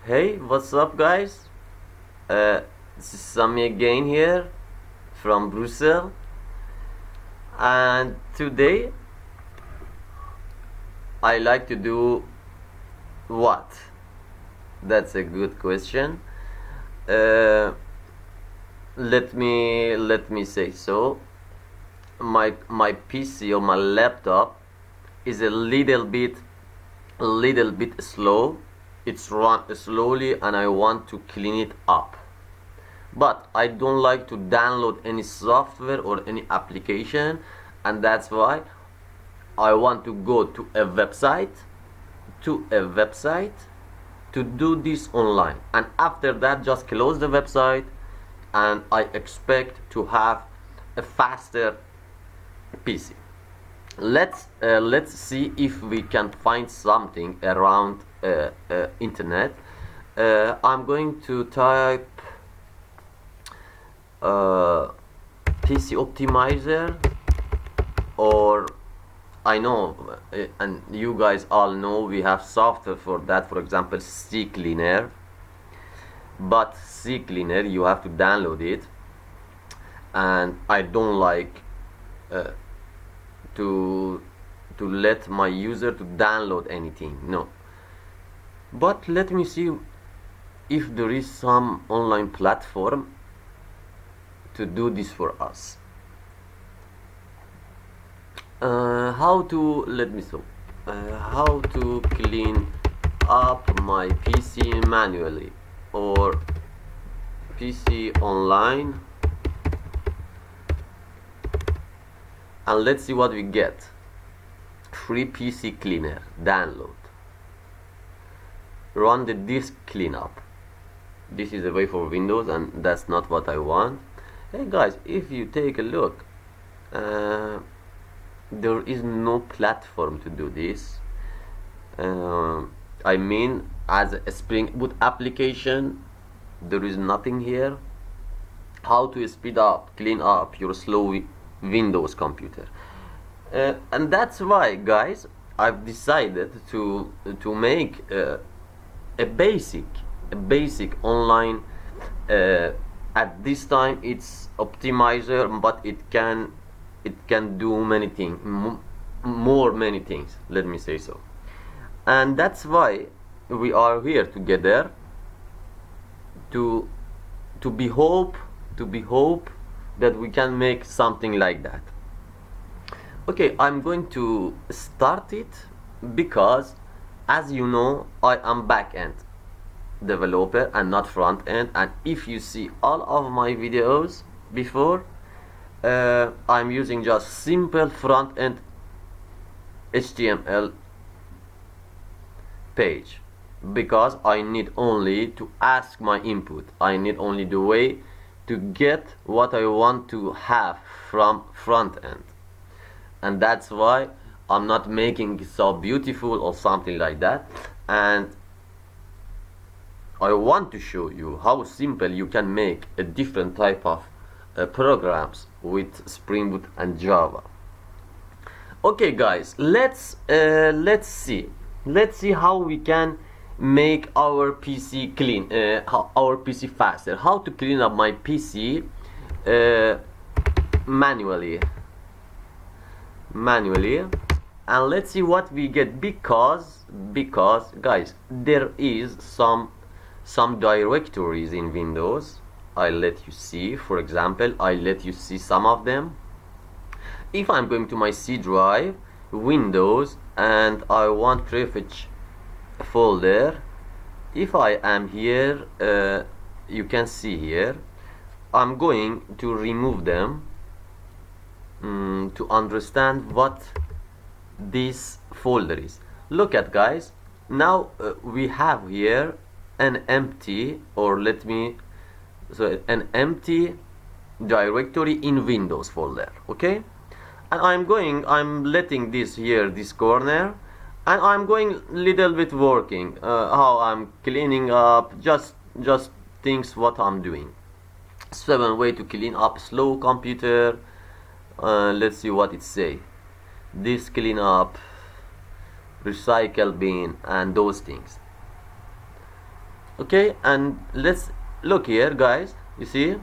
Hey, what's up, guys? This is Sami again here from Brussels, and today I like to do what? That's a good question. Uh, let me say so. My PC or my laptop is a little bit slow. It's run slowly, and I want to clean it up. But I don't like to download any software or any application, and that's why I want to go to a website to do this online, and after that just close the website, and I expect to have a faster PC. Let's see if we can find something around internet. I'm going to type PC optimizer, or I know, and you guys all know, we have software for that, for example CCleaner. But CCleaner, you have to download it, and I don't like to let my user to download anything. No. But let me see if there is some online platform to do this for us. How to clean up my PC manually, or PC online, and let's see what we get. Free PC cleaner download. Run the disk cleanup. This is a way for Windows, and that's not what I want. Hey guys, if you take a look, there is no platform to do this. I mean, as a SpringBoot application, there is nothing here. How to speed up, clean up your slow Windows computer. And that's why, guys, I've decided to make a basic online. At this time it's optimizer, but it can do many things, many things, let me say so. And that's why we are here together to be hope that we can make something like that. Okay, I'm going to start it, because as you know, I am back-end developer and not front-end, and if you see all of my videos before, I'm using just simple front-end HTML page, because I need only to ask my input. I need only the way to get what I want to have from front-end, and that's why I'm not making it so beautiful or something like that. And I want to show you how simple you can make a different type of programs with Spring Boot and Java. Okay guys, let's see how we can make our PC clean, our PC faster. How to clean up my PC manually, and let's see what we get, because guys, there is some directories in Windows. I'll let you see. For example, I'll let you see some of them. If I'm going to my C drive, Windows, and I want preference folder, if I am here, you can see here, I'm going to remove them to understand what this folder is. Look at, guys, now we have here an empty, or an empty directory in Windows folder. Okay, and I'm letting this here, this corner, and I'm going little bit working, how I'm cleaning up, just things what I'm doing. 7 way to clean up slow computer. Let's see what it say. This clean up, recycle bin, and those things. Okay, and let's look here, guys. You see,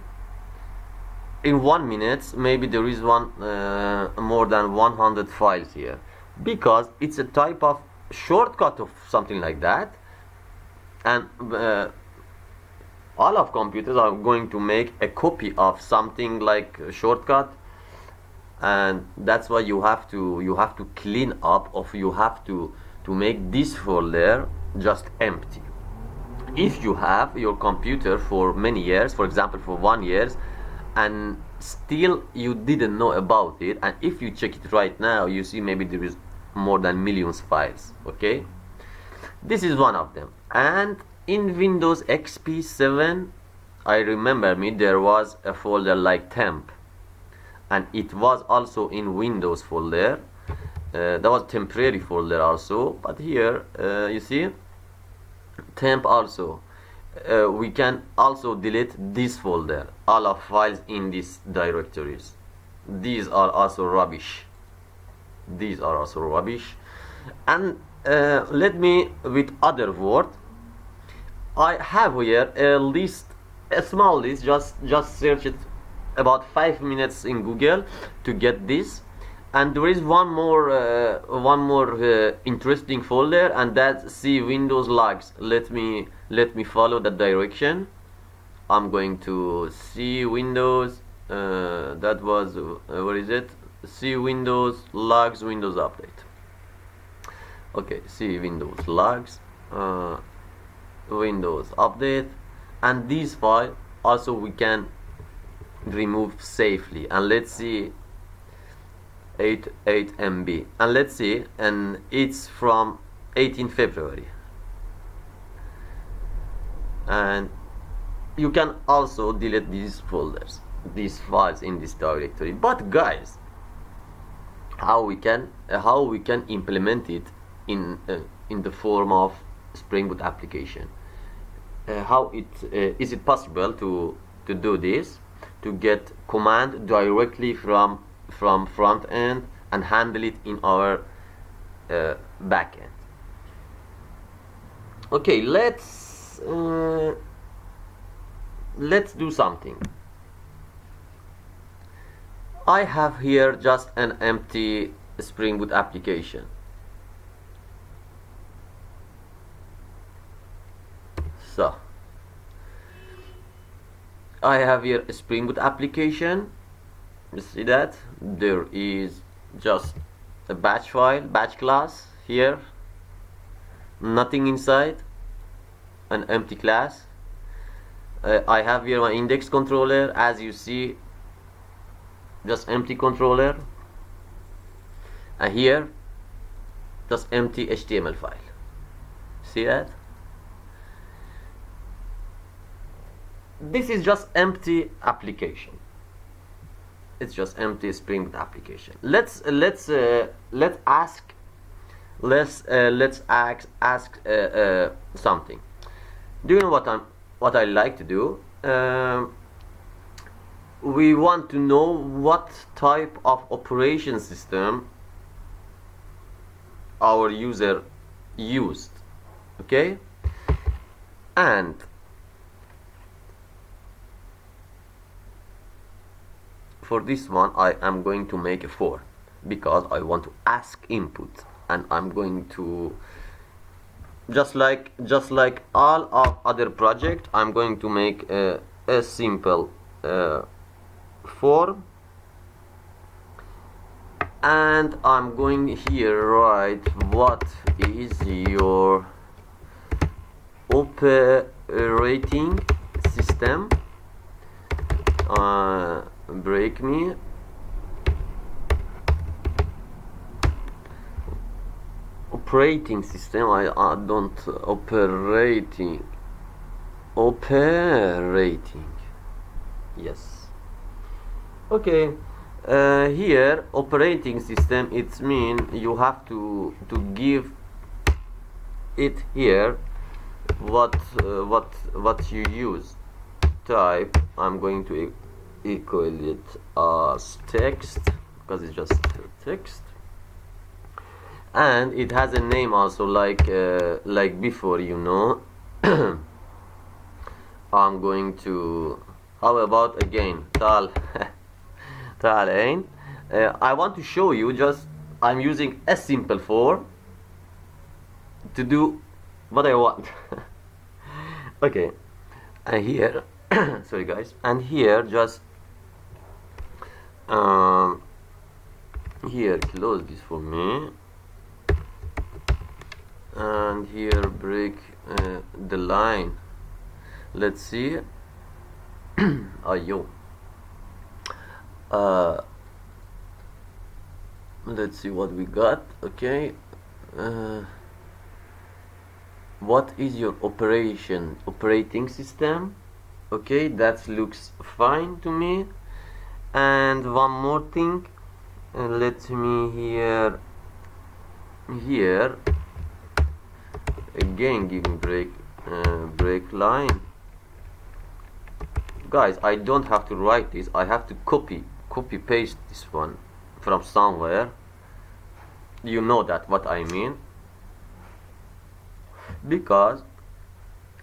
in 1 minute maybe there is more than 100 files here, because it's a type of shortcut of something like that. And all of computers are going to make a copy of something like a shortcut, and that's why you have to clean up, or you have to make this folder just empty. If you have your computer for many years, for example for 1 year, and still you didn't know about it, and if you check it right now, you see maybe there is more than millions files. Okay, this is one of them. And in Windows XP 7, I remember there was a folder like temp, and it was also in Windows folder. That was temporary folder also, but here you see temp also. We can also delete this folder, all of files in these directories. These are also rubbish. And let me with other word, I have here a list, a small list. Just search it about 5 minutes in Google to get this. And there is one more interesting folder, and that's C Windows logs. Let me follow that direction. I'm going to C Windows. That was where is it? C Windows logs, Windows update. Okay, C Windows logs, Windows update, and this file also we can remove safely. And let's see, 8 MB, and let's see, and it's from 18 February. And you can also delete these folders, these files in this directory. But guys, how we can implement it in the form of Spring Boot application? How is it possible to do this, to get command directly from front end and handle it in our back end? Okay, let's do something. I have here just an empty Spring Boot application. So I have here a Spring Boot application. You see that there is just a batch file, batch class here, nothing inside, an empty class. I have here my index controller, as you see, just empty controller, and here just empty HTML file. See that? This is just empty application. It's just empty Spring Boot application. Let's ask something. Do you know what I like to do? We want to know what type of operation system our user used. Okay, and for this one I am going to make a for, because I want to ask input, and I'm going to just like all of other project, I'm going to make a simple form, and I'm going here write what is your operating system, break me operating system. I don't operating yes. Okay, here operating system, it's mean you have to give it here what you use. Type, I'm going to equal it as text, because it's just text, and it has a name also like before, you know. I'm going to, how about again tal تعال I want to show you, just I'm using a simple form to do what I want. Okay, and here sorry guys, and here just here close this for me, and here break the line. Let's see. Ayo. Let's see what we got. Okay, what is your operating system? Okay, that looks fine to me. And one more thing, let me here again giving break line. Guys, I don't have to write this, I have to copy paste this one from somewhere. You know that what I mean, because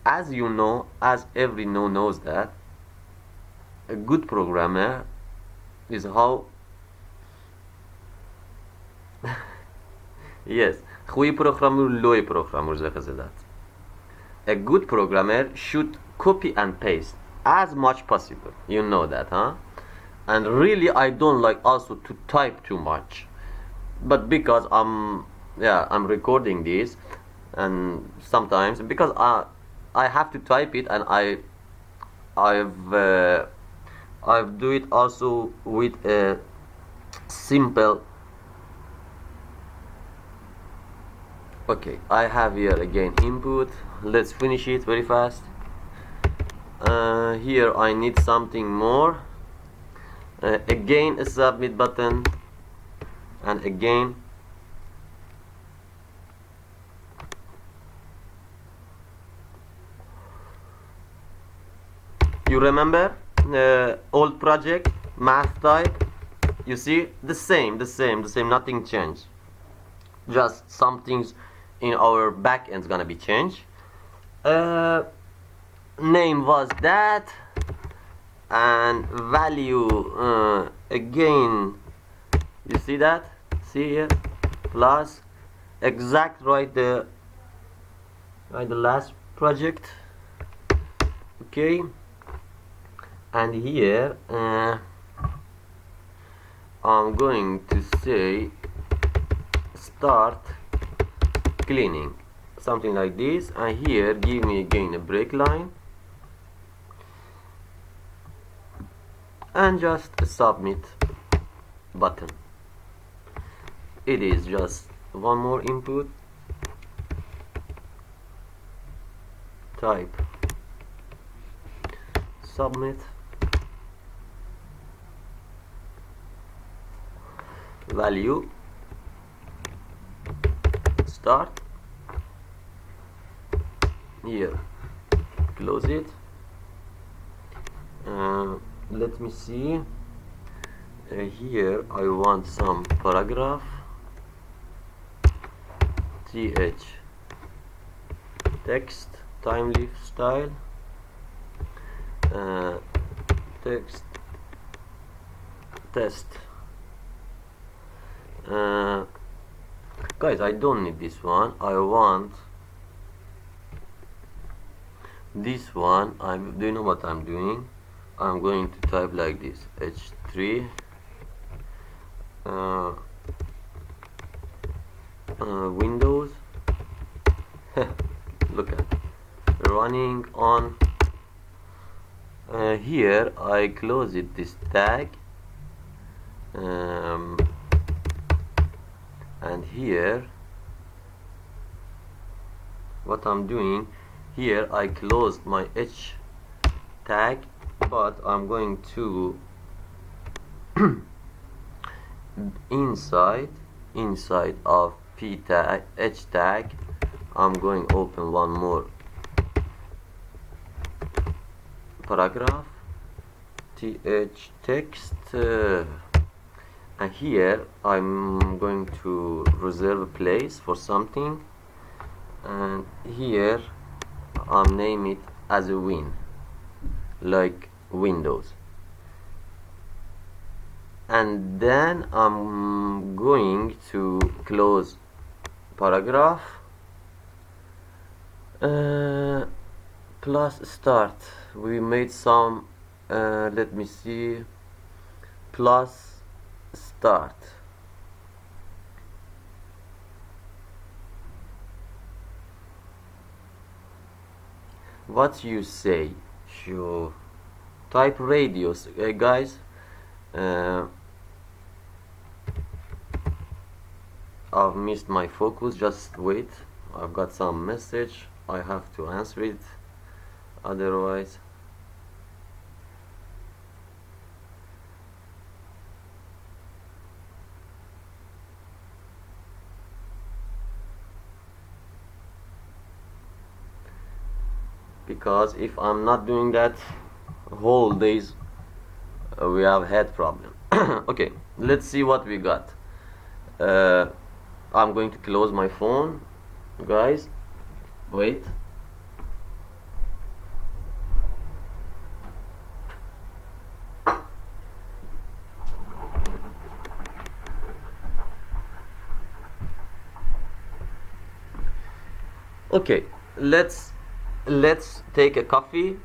as you know, as every knows that a good programmer is how yes, خوی پروگرامر لوی پروگرامر زخزدت. A good programmer should copy and paste as much possible. You know that, huh? And really I don't like also to type too much, but because I'm recording this, and sometimes because I have to type it, and I've do it also with a simple. Okay, I have here again input. Let's finish it very fast. Here I need something more. Again a submit button, and again you remember old project math type, you see the same, nothing changed, just some things in our back end's gonna be changed. Name was that, and value again, you see that, see here, plus exact right the last project. Okay, and here I'm going to say start cleaning, something like this, and here give me again a break line, and just a submit button. It is just one more input, type submit, value start, here close it. Let me see, here I want some paragraph, th text timely style, text test. Guys, I don't need this one, I want this one. Do you know what I'm doing? I'm going to type like this, h3 Windows look at running on. Here I close it, this tag, and here what I'm doing, here I closed my h tag, but I'm going to inside of p tag, h tag, I'm going to open one more paragraph, th text, and here I'm going to reserve a place for something, and here I'll name it as a win. like Windows, and then I'm going to close paragraph plus start. We made some let me see, plus start. What you say? Sure. Type radius, guys. I've missed my focus. Just wait. I've got some message. I have to answer it. Otherwise, because if I'm not doing that whole days, we have had problem. Okay, let's see what we got. I'm going to close my phone, guys. Wait. Okay, let's take a coffee,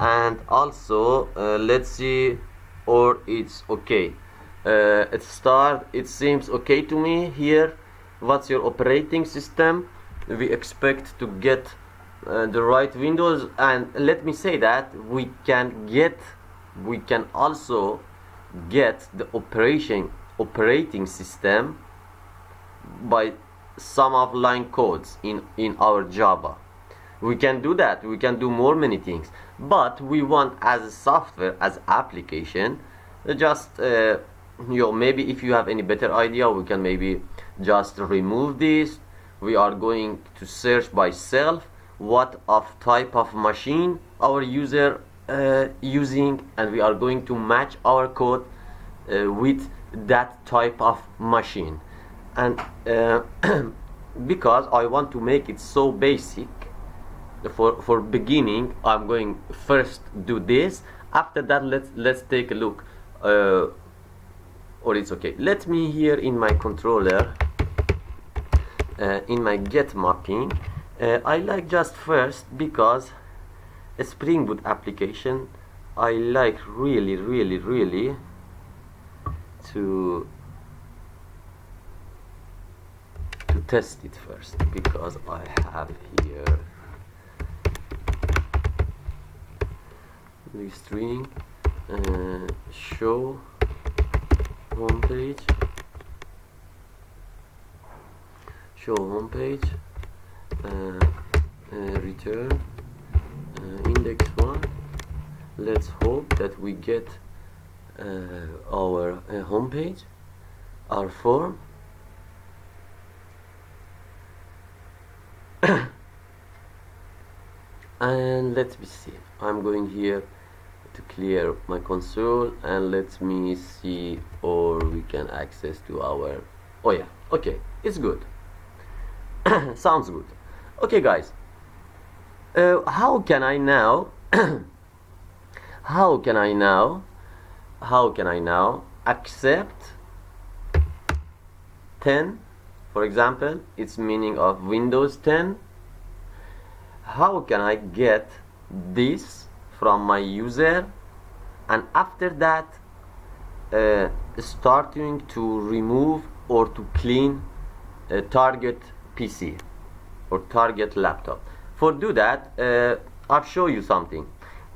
and also let's see, or it's okay. It seems okay to me here. What's your operating system? We expect to get the right Windows, and let me say that we can also get the operating system by some of line codes in our Java. We can do that. We can do many things, but we want, as a software, as application, just maybe if you have any better idea, we can maybe just remove this. We are going to search by self what of type of machine our user using, and we are going to match our code with that type of machine. And because I want to make it so basic, for beginning, I'm going first do this. After that, let's take a look. Or it's okay. Let me here in my controller, in my get mapping, I like just first, because a Spring Boot application, I like really to test it first, because I have here the string show homepage, return index 1. Let's hope that we get our homepage, our form. And let me see, I'm going here to clear my console, and let me see, or we can access to our, oh yeah, okay, it's good. Sounds good. Okay, guys, how can I now how can I now accept 10, for example? It's meaning of Windows 10. How can I get this from my user, and after that starting to remove or to clean a target PC or target laptop? For do that, I'll show you something.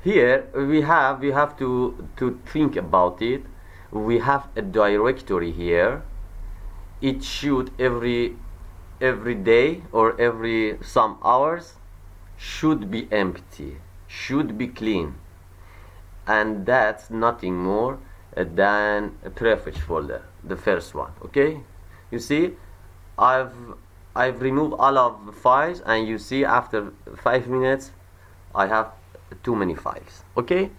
Here we have to think about it. We have a directory here. It should every day or every some hours should be empty, should be clean, and that's nothing more than a preference folder, the first one. Okay, you see, I've removed all of the files, and you see after 5 minutes I have too many files. Okay,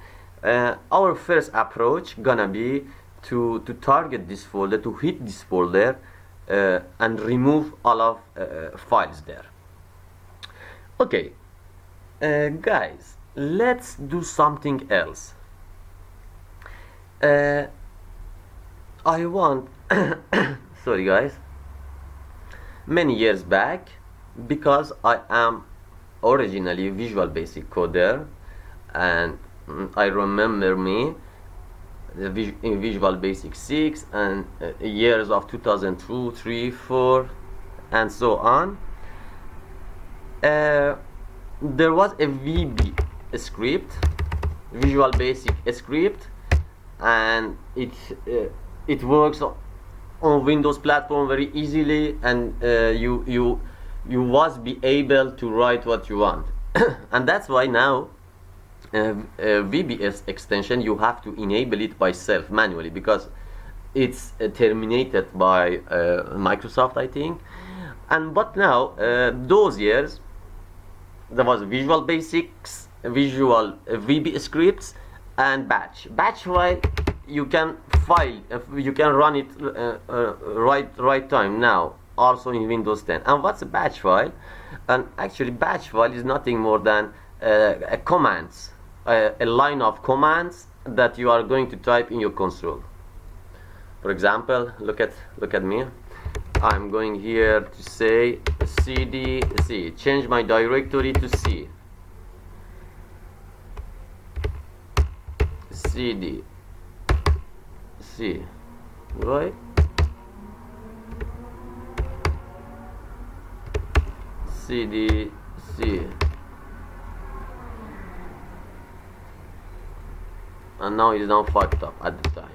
our first approach gonna be to target this folder, to hit this folder and remove all of files there. Okay, guys, let's do something else. I want sorry guys, many years back, because I am originally Visual Basic coder, and I remember me in Visual Basic 6 and years of 2002, 3, 4 and so on. There was a VB script, Visual Basic script, and it works on Windows platform very easily, and you was be able to write what you want. And that's why now VBS extension, you have to enable it by self manually, because it's terminated by Microsoft, I think. And but now those years there was Visual Basics, Visual VB scripts, and batch file. You can run it right time now, also in Windows 10. And what's a batch file? And actually batch file is nothing more than a commands, a line of commands that you are going to type in your console. For example, look at me. I'm going here to say cd c, change my directory to C, cd C, right? cd C, and now it's now fucked up at the time.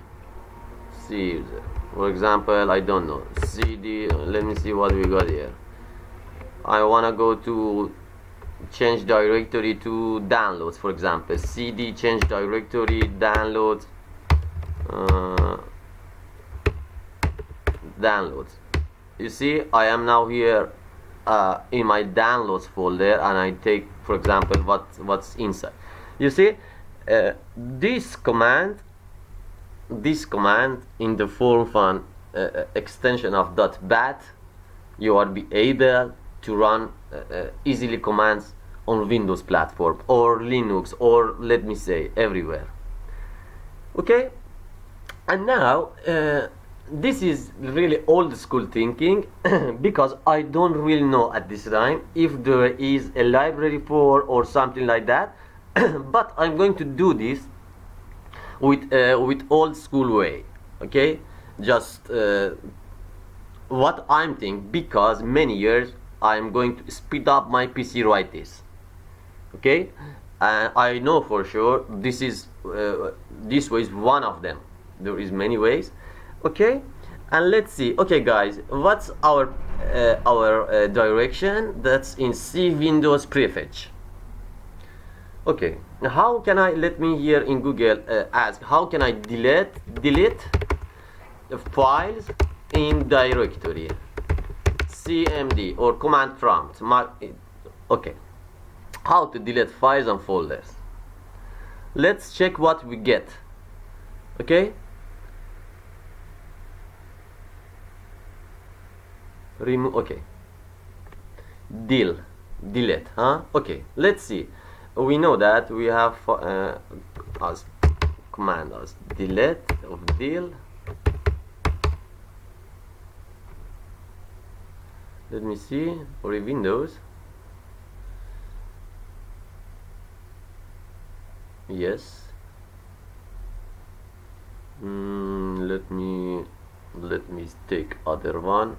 C, for example, I don't know, cd, let me see what we got here. I wanna go to change directory to downloads, for example, cd change directory downloads, downloads. You see, I am now here in my downloads folder, and I take, for example, what's inside. You see, this command in the form of an extension of .bat, you are be able to run easily commands on Windows platform or Linux, or let me say everywhere. Okay, and now this is really old school thinking because I don't really know at this time if there is a library for or something like that. But I'm going to do this with old school way. Okay, just what I'm thinking, because many years I'm going to speed up my PC write this. Okay, and I know for sure this way is one of them. There is many ways. Okay, and let's see. Okay guys, what's our direction? That's in C Windows prefetch. Okay, how can I, let me here in Google ask, how can I delete the files in directory? CMD or command prompt. Okay, how to delete files and folders. Let's check what we get. Okay, remove. Okay, delete, huh? Okay, let's see. We know that we have as command as delete of deal. Let me see for Windows. Yes. Let me take other one.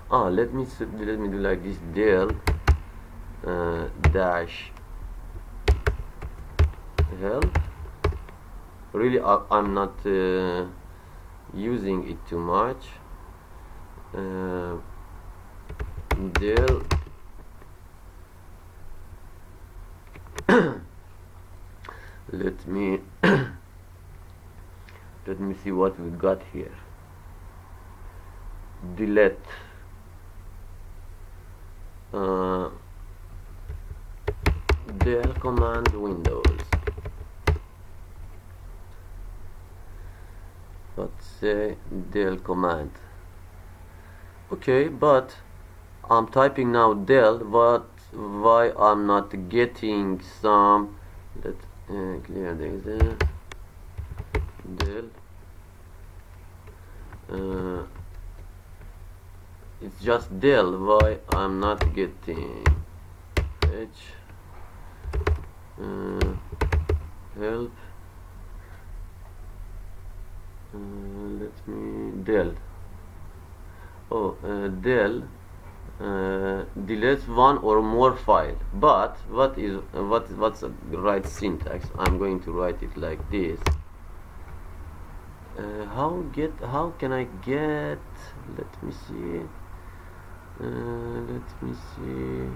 Let me do like this, del dash help. Really, I'm not using it too much. Del let me see what we got here. Delete del command Windows. Let's say del command. Okay, but I'm typing now del, but why I'm not getting some. Let's clear this del. It's just del. Why I'm not getting h help. Let me del. Oh, del deletes one or more file. But what's the right syntax? I'm going to write it like this. How can I get? Let me see. Let me see.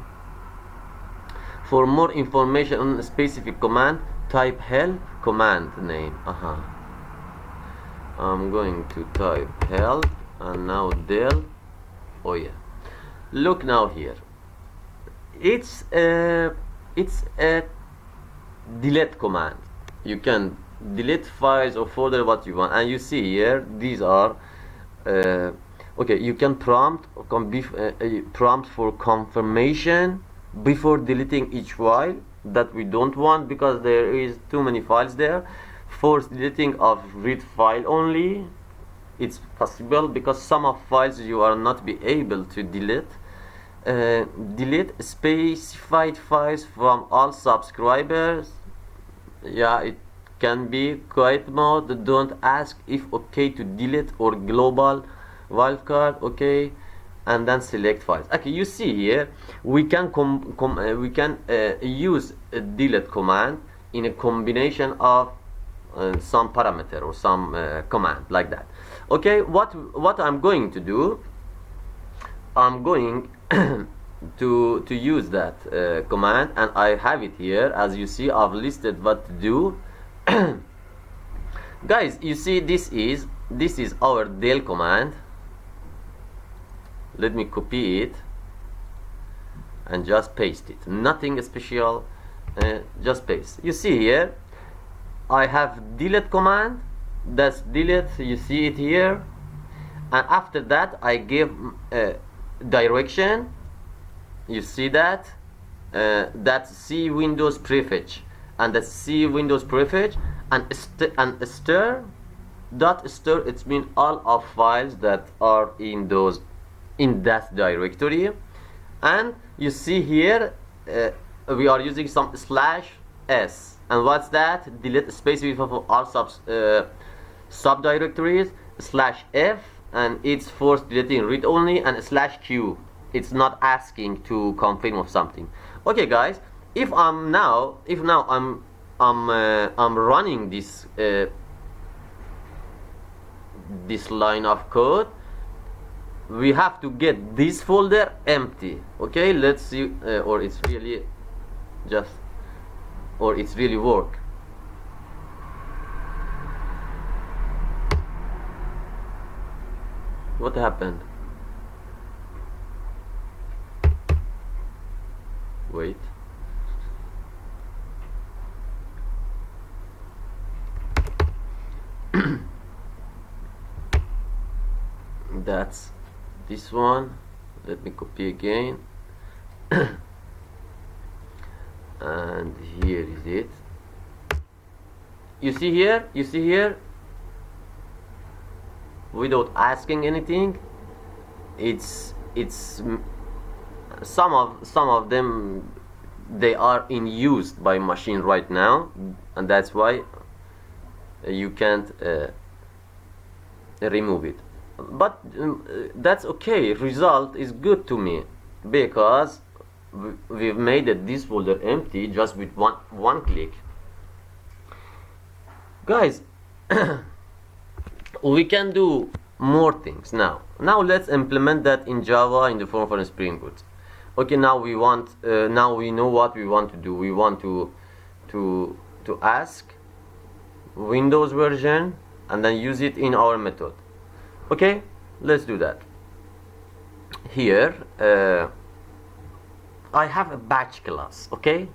For more information on a specific command, type help command name. I'm going to type help and now del. Oh yeah. Look now here. It's a delete command. You can delete files or folder what you want, and you see here these are okay. You can prompt for confirmation before deleting each file that we don't want because there is too many files there. Force deleting of read file only. It's possible because some of files you are not be able to delete. Delete specified files from all subscribers. Yeah, it can be quiet mode. Don't ask if okay to delete or global wildcard. Okay, and then select files. Okay, you see here we can use a delete command in a combination of some parameter or some command like that. Okay, what I'm going to do, I'm going to use that command, and I have it here. As you see, I've listed what to do. Guys, you see this is our del command. Let me copy it and just paste it. Nothing special, just paste. You see here I have delete command. That's delete. You see it here, and after that I give direction. You see that that's C Windows prefetch, and the C Windows prefetch and stir dot stir. It means all of files that are in that directory. And you see here we are using some /s, and what's that? Delete space for all subdirectories /f, and it's force deleting read only, and /q. It's not asking to confirm of something. Okay, guys, if now I'm running this line of code, we have to get this folder empty. Okay, let's see, or it's really work. What happened? Wait. That's this one. Let me copy again. And here is it. You see here without asking anything, it's some of them, they are in use by machine right now, and that's why you can't remove it. But that's okay. Result is good to me because we've made this folder empty just with one click. Guys, we can do more things now. Let's implement that in Java in the form of a Spring Boot. Okay, now we know what we want to do. We want to ask Windows version and then use it in our method. Okay, let's do that. Here I have a batch class. Okay,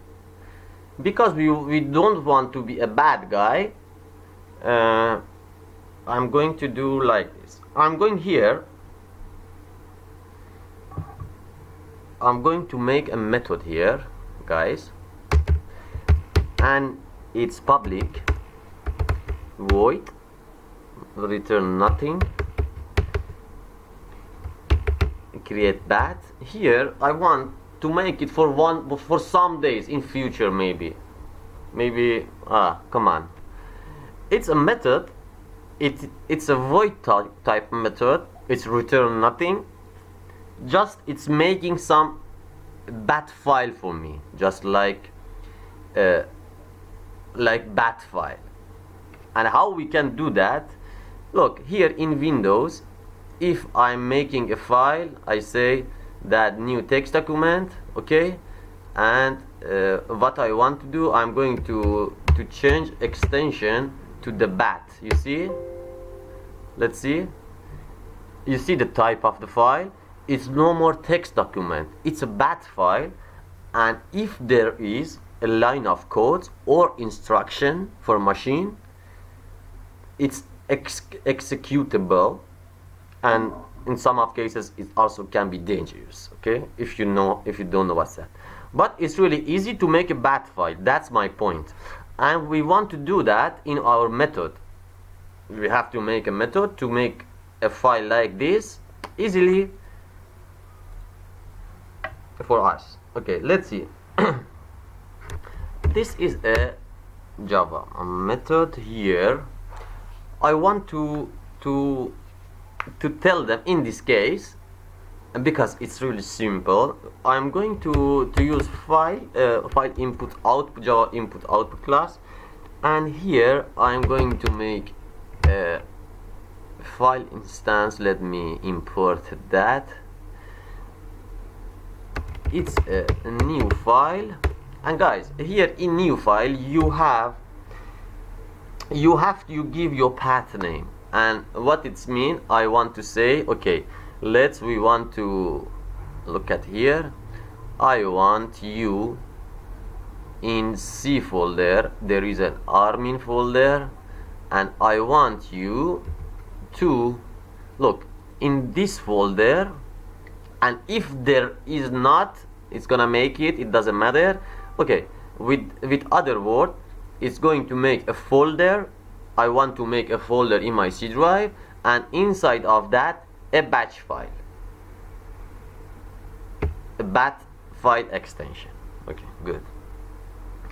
because we don't want to be a bad guy, I'm going to do like this. I'm going here, I'm going to make a method here, guys, and it's public void return nothing, create that. Here I want to make it for some days in future, maybe come on. It's a method, it's a void type method, it's return nothing, just it's making some bat file for me, just like bat file. And how we can do that? Look here in Windows, if I'm making a file, I say that new text document, okay, and what I want to do, I'm going to change extension to the bat. You see, let's see, you see the type of the file, it's no more text document, it's a bat file. And if there is a line of code or instruction for machine, it's executable, and in some of cases it also can be dangerous, okay, if you don't know what's that. But it's really easy to make a bat file, that's my point. And we want to do that in our method. We have to make a method to make a file like this easily for us. Okay, let's see. This is a Java method here. I want to tell them in this case, and because it's really simple, I'm going to use file input output, Java input output class, and here I'm going to make a file instance. Let me import that. It's a new file, and guys, here in new file you have to give your path name. And what it's mean, I want to say, okay, we want to look at here, I want you in C folder, there is an admin folder, and I want you to look in this folder, and if there is not, it's gonna make it doesn't matter. Okay, with other word, it's going to make a folder. I want to make a folder in my C drive, and inside of that a batch file, a bat file extension. Okay, good.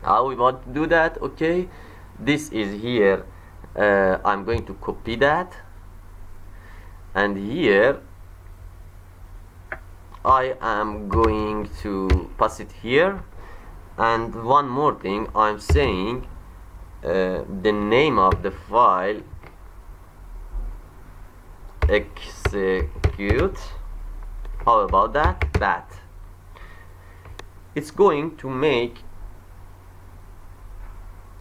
How we want to do that? Okay, this is here. I'm going to copy that, and here I am going to pass it here. And one more thing, I'm saying the name of the file execute. How about that? Bat. It's going to make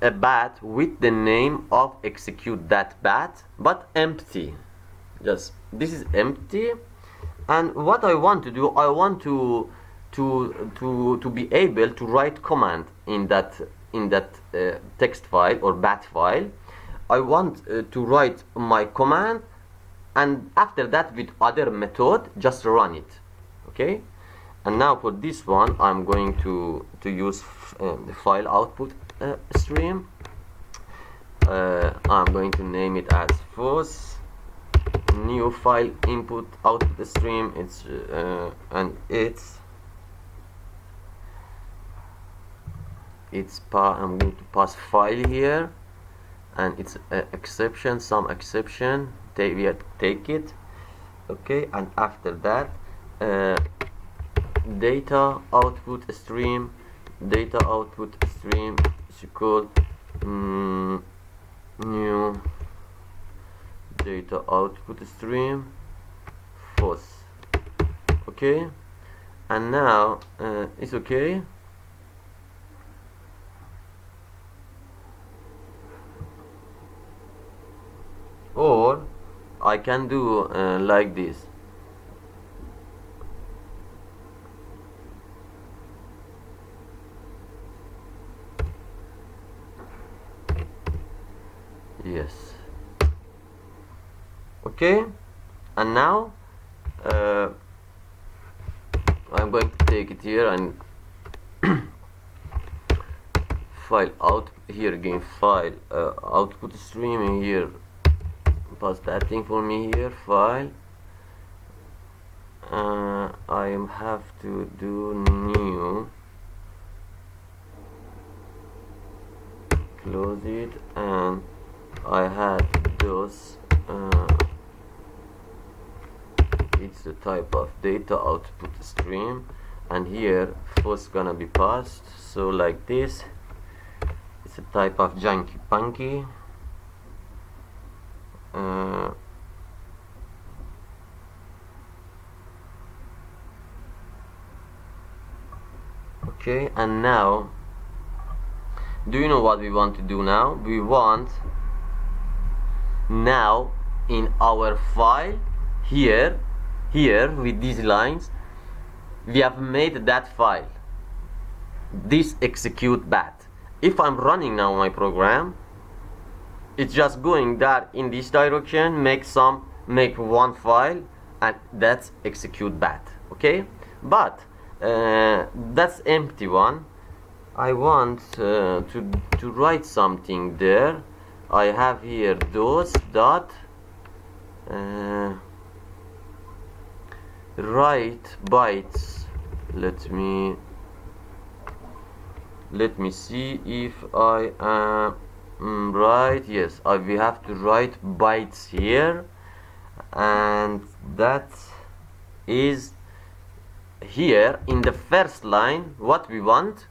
a bat with the name of execute that bat, but empty. Just this is empty. And what I want to do, I want to be able to write command in that text file or bat file. I want to write my command, and after that with other method just run it. Okay, and now for this one I'm going to use the file output stream. I'm going to name it as FOSS new file input output stream. It's and I'm going to pass file here, and it's exception, some exception, we take it. Okay, and after that data output stream is equal new data output stream FOSS. Okay, and now it's okay. Or I can do like this. Yes. Okay, and now I I'm going to take it here and file out here again, file output stream in here, pass that thing for me here, file. I have to do new, close it, and I had those it's the type of data output stream, and here first gonna be passed, so like this. It's a type of junky punky. Okay, and now, do you know what we want to do now? We want now in our file here with these lines, we have made that file, this execute bat. If I'm running now my program, it's just going that in this direction, make one file, and that's execute bat. Okay, but that's empty one. I want to write something there. I have here those dot write bytes. Let me see if I am right. Yes, we have to write bytes here, and that is here in the first line. What we want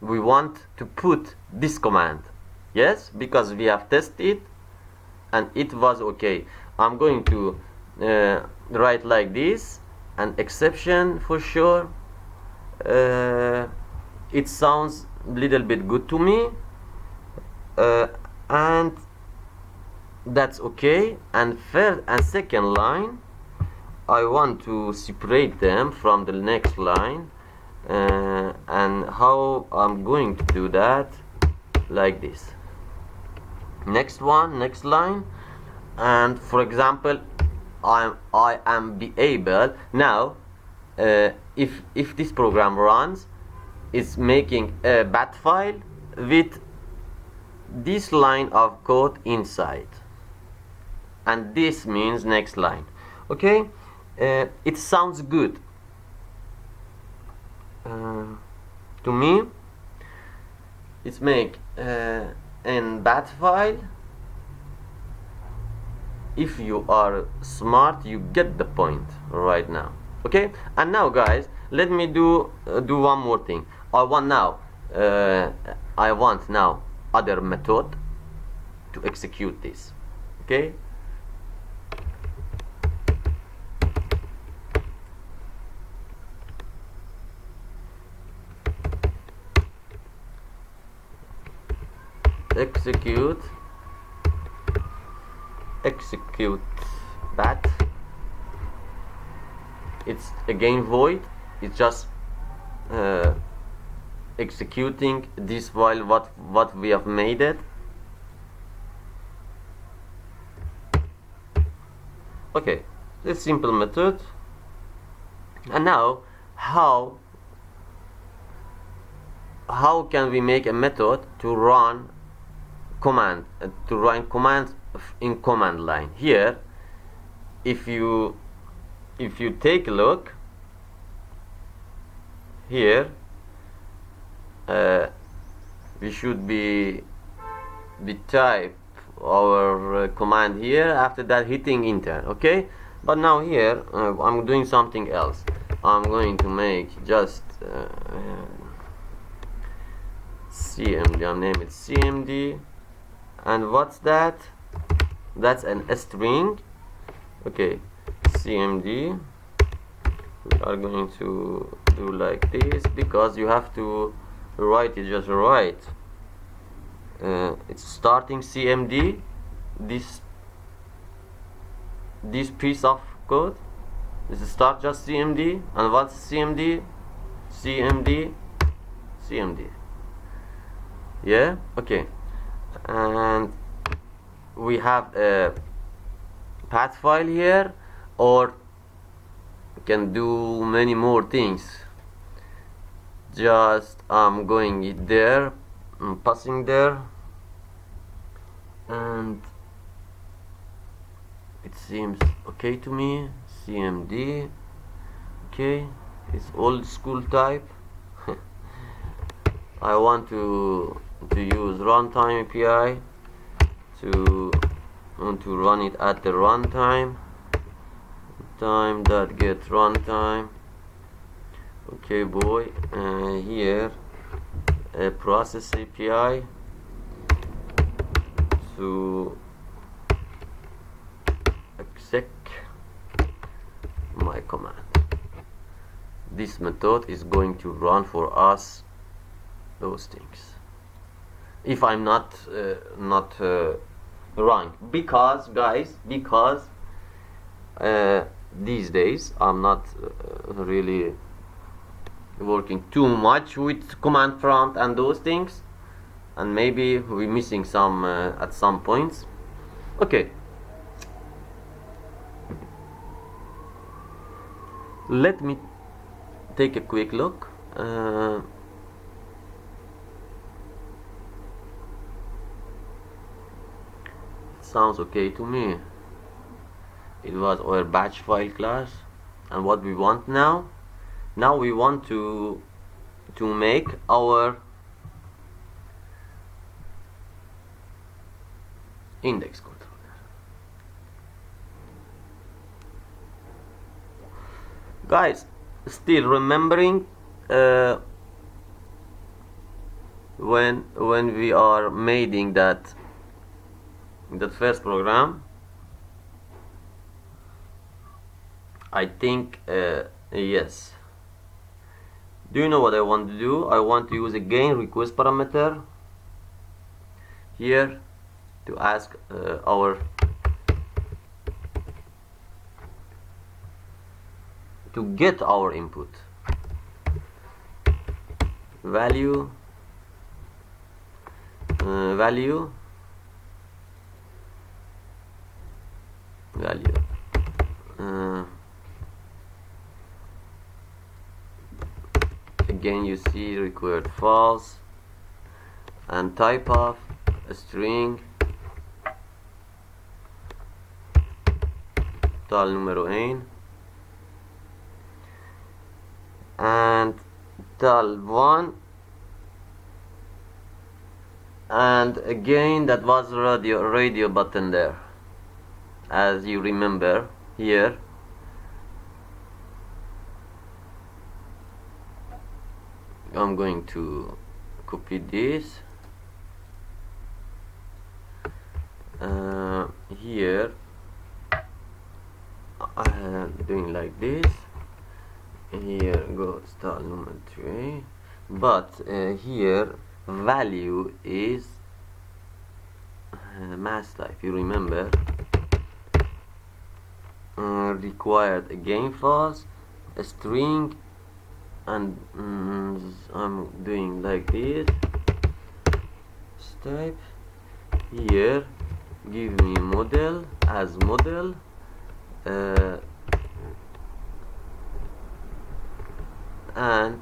to put this command. Yes, because we have tested and it was okay. I'm going to write like this, an exception for sure. It sounds a little bit good to me, and that's okay. And first and second line, I want to separate them from the next line, and how I'm going to do that, like this. Next line, and for example, I am be able now, if this program runs, it's making a bat file with this line of code inside, and this means next line. Okay, it sounds good to me. It's make an bat file. If you are smart, you get the point right now. Okay, and now guys, let me do one more thing. I want now other method to execute this. Okay, execute that. It's again void. It's just executing this file what we have made it. Okay, this simple method. And now how can we make a method to run commands in command line? Here, if you take a look here, we should be type our command here, after that hitting enter. Okay, but now here I'm doing something else. I'm going to make just cmd. I'll name it cmd, and what's that? That's a string. Okay, cmd. We are going to do like this, because you have to write it just right. It's starting cmd, this piece of code. This is start just cmd, and what's cmd? cmd. Yeah, okay. And we have a path file here, or we can do many more things. just I'm going it there, I'm passing there, and it seems okay to me. CMD, okay, it's old school type. I want to use runtime API to run it at the runtime. Time.get runtime. Okay, boy. Here a process API to exec my command. This method is going to run for us those things. If I'm not wrong, because guys, these days I'm not really working too much with command prompt and those things, and maybe we're missing some at some points. Okay, let me take a quick look. Sounds okay to me. It was our batch file class, and what we want now we want to make our index controller. Guys, still remembering when we are making that first program, I think yes. Do you know what I want to do? I want to use a gain request parameter here to ask to get our input value again, you see required false, and type of a string tal numero 1 and tal 1, and again that was radio button there, as you remember here. I'm going to copy this here, doing like this. Here goes style number 3, but here value is mass type. You remember, required again false, a string, and I'm doing like this. Type here, give me model as model, and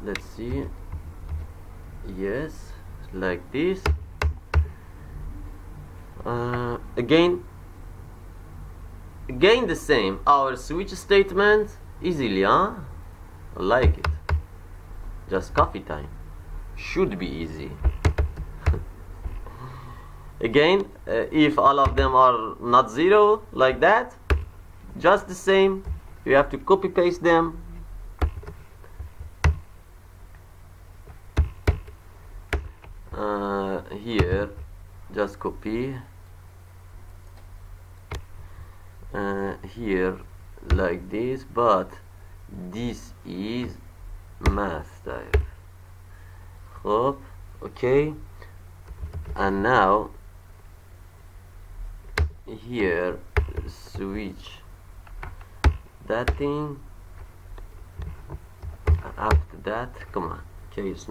let's see, yes, like this. Again the same, our switch statement easily, huh? I like it. Just coffee time. Should be easy. Again, if all of them are not zero like that, just the same, you have to copy paste them. Here, just copy. Here, like this, but this is math type. Hop, okay. And now here switch that thing. After that, come on, case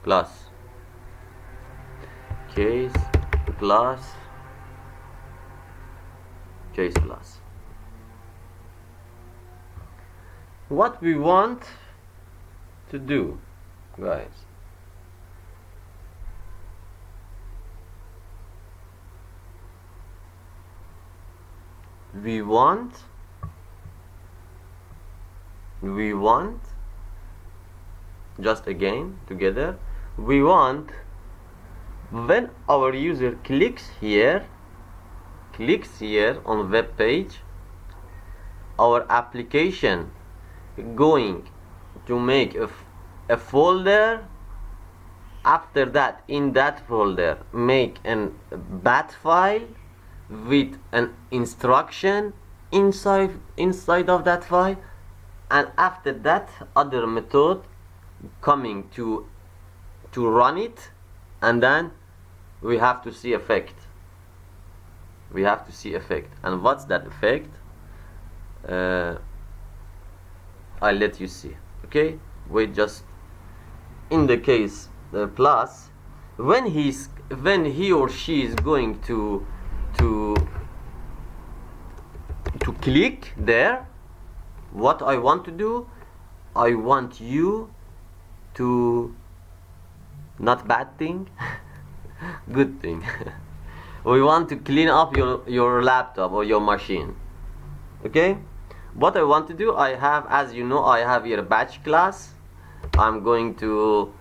plus case plus case plus. What we want to do, guys, we want just again together, we want when our user clicks here on web page, our application going to make a folder. After that, in that folder, make a bat file with an instruction inside of that file, and after that other method coming to run it, and then we have to see effect. And what's that effect? I'll let you see. Okay, wait, just in the case plus, when he or she is going to click there, what I want to do, I want you to, not bad thing, good thing. We want to clean up your laptop or your machine. Okay, what I want to do, I have, as you know, I have here a batch class. I'm going to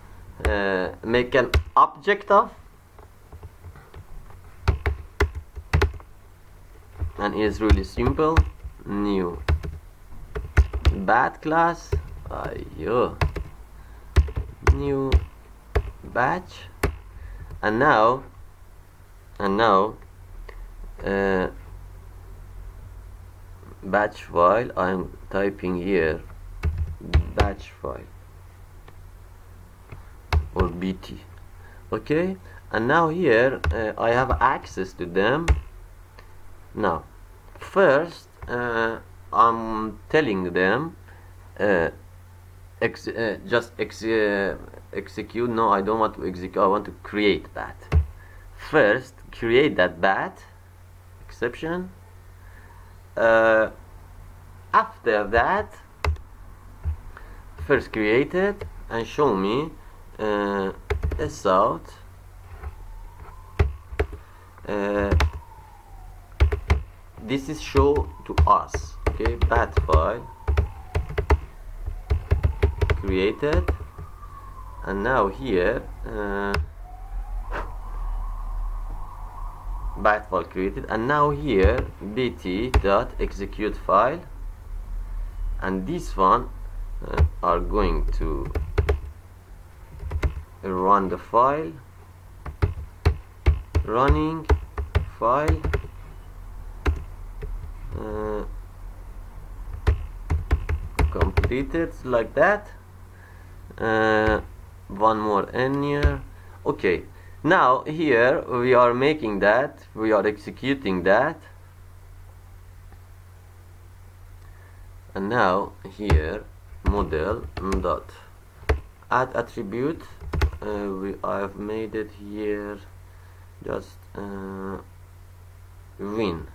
make an object of, and it's really simple, new bat class, new batch, and now batch file, I'm typing here batch file or BT. Okay, and now here I have access to them. Now first I'm telling them execute. No, I don't want to execute, I want to create that. First create that bat exception. After that, first create it and show me this out. This is show to us. Okay, bat file created, and now here bat file created, and now here bt.execute file, and this one are going to run the file, running file, completed like that. One more in here. Okay, now here we are making that, we are executing that, and now here model dot add attribute, I've made it here just win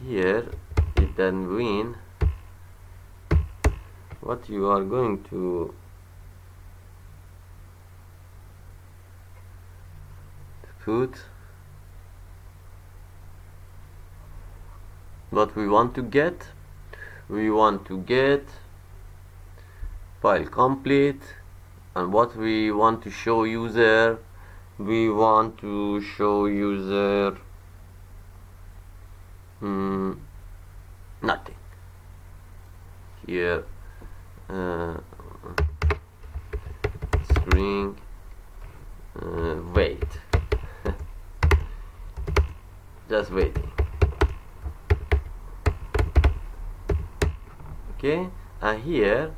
here, it then win. What you are going to put, what we want to get, file complete, and what we want to show user, nothing here. String wait. Just waiting. Okay, and here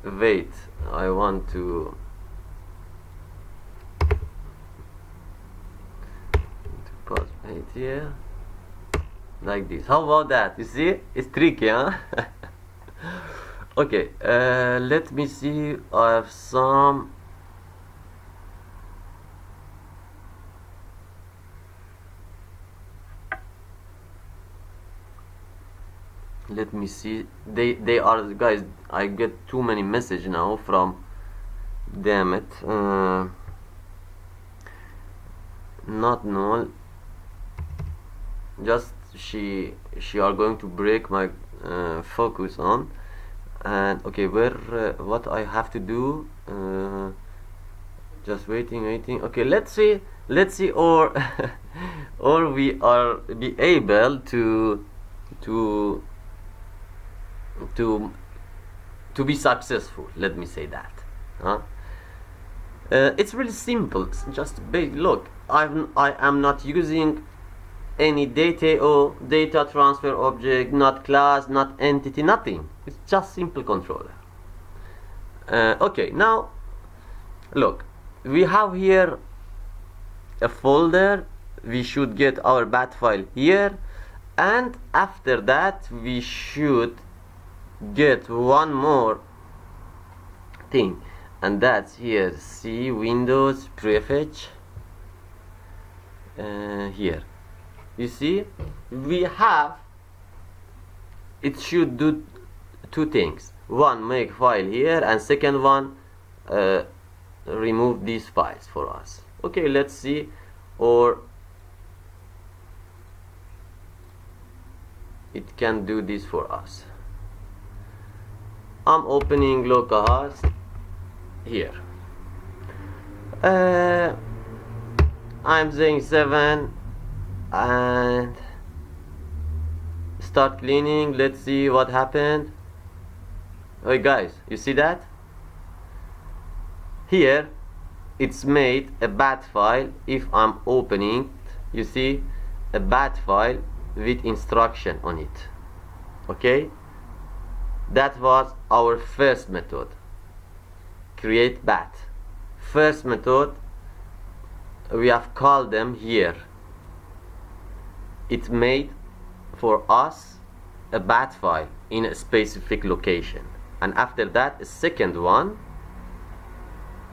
wait, I want to pause wait here like this. How about that? You see, it's tricky, huh? Okay, let me see. I have some. let me see. They are, guys, I get too many messages now from, damn it, not null, just she are going to break my focus on. And okay, where what I have to do, just waiting. Okay, let's see, or or we are be able to to be successful, let me say that. It's really simple. It's just look, I am not using any data or data transfer object, not class, not entity, nothing. It's just simple controller. Okay, now look, we have here a folder. We should get our bat file here, and after that we should get one more thing, and that's here. See, Windows prefetch. Here you see we have, it should do two things. One, make file here, and second one, remove these files for us. Okay, let's see. Or it can do this for us. I'm opening localhost here. I'm saying 7 and start cleaning. Let's see what happened. Hey guys, you see that? Here it's made a bat file. If I'm opening, you see a bat file with instruction on it. Okay, that was our first method, create bat. First method, we have called them here. It made for us a bat file in a specific location. And after that, a second one,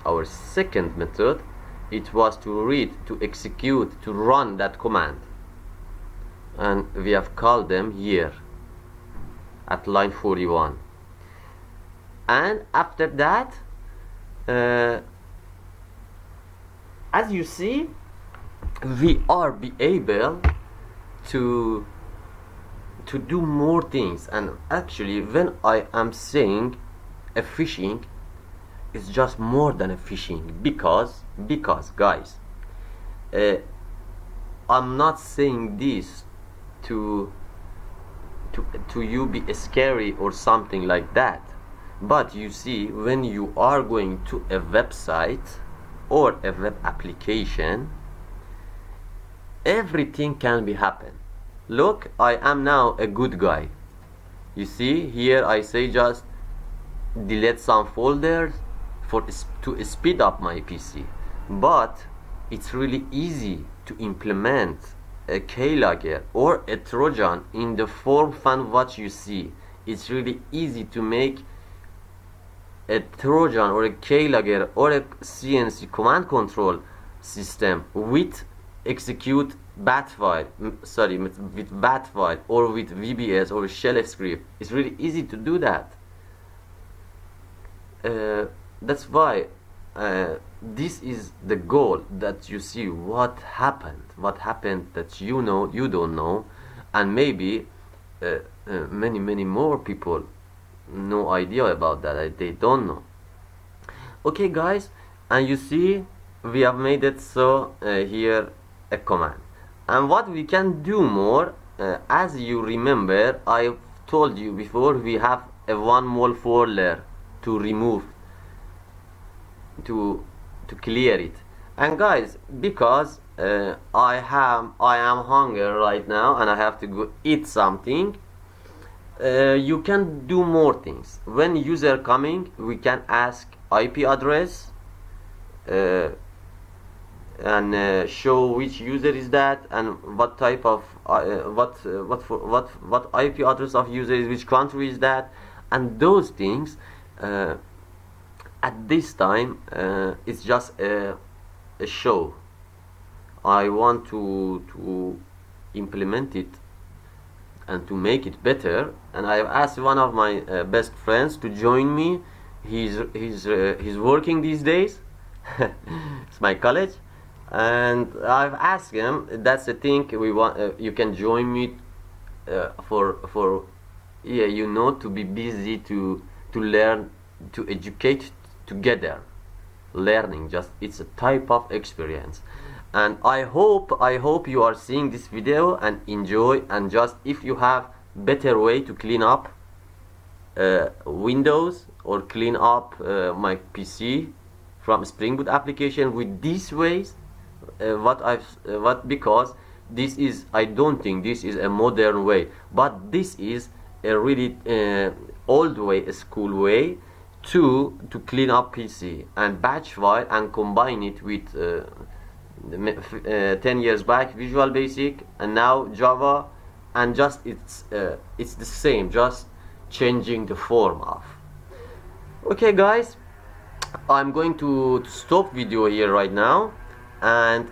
our second method, it was to read, to execute, to run that command. And we have called them here at line 41. And after that, as you see, we are be able to do more things. And actually, when I am saying a phishing, it's just more than a phishing, because guys, I'm not saying this to you be scary or something like that. But you see, when you are going to a website or a web application, everything can be happen. Look, I am now a good guy. You see here I say just delete some folders to speed up my PC. But it's really easy to implement a keylogger or a Trojan in the form fan what you see. It's really easy to make a Trojan or a keylogger or a CNC command control system with execute bat file, with bat file or with VBS or shell script. It's really easy to do that. That's why this is the goal, that you see what happened that you don't know, and maybe many more people no idea about that, they don't know. Okay guys, and you see we have made it so here a command. And what we can do more, as you remember, I told you before, we have a one more folder to remove, to clear it. And guys, because I am hungry right now and I have to go eat something, you can do more things. When user coming, we can ask IP address and show which user is that, and what type of what IP address of user is, which country is that, and those things. At this time, it's just a show. I want to implement it and to make it better, and I asked one of my best friends to join me. He's working these days. It's my college, and I've asked him, that's the thing we want, you can join me for yeah, you know, to be busy, to learn, to educate together. Learning, just it's a type of experience. And I hope you are seeing this video and enjoy, and just if you have better way to clean up Windows, or clean up my PC from Spring Boot application with these ways, because this is, I don't think this is a modern way, but this is a really old way, a school way to clean up PC and batch file and combine it with 10 years back Visual Basic and now Java, and just it's the same, just changing the form of. Okay guys, I'm going to stop video here right now, and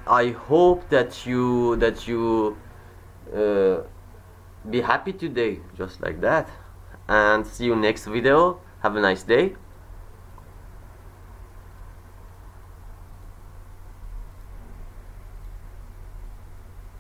I hope that you be happy today, just like that, and see you next video. Have a nice day.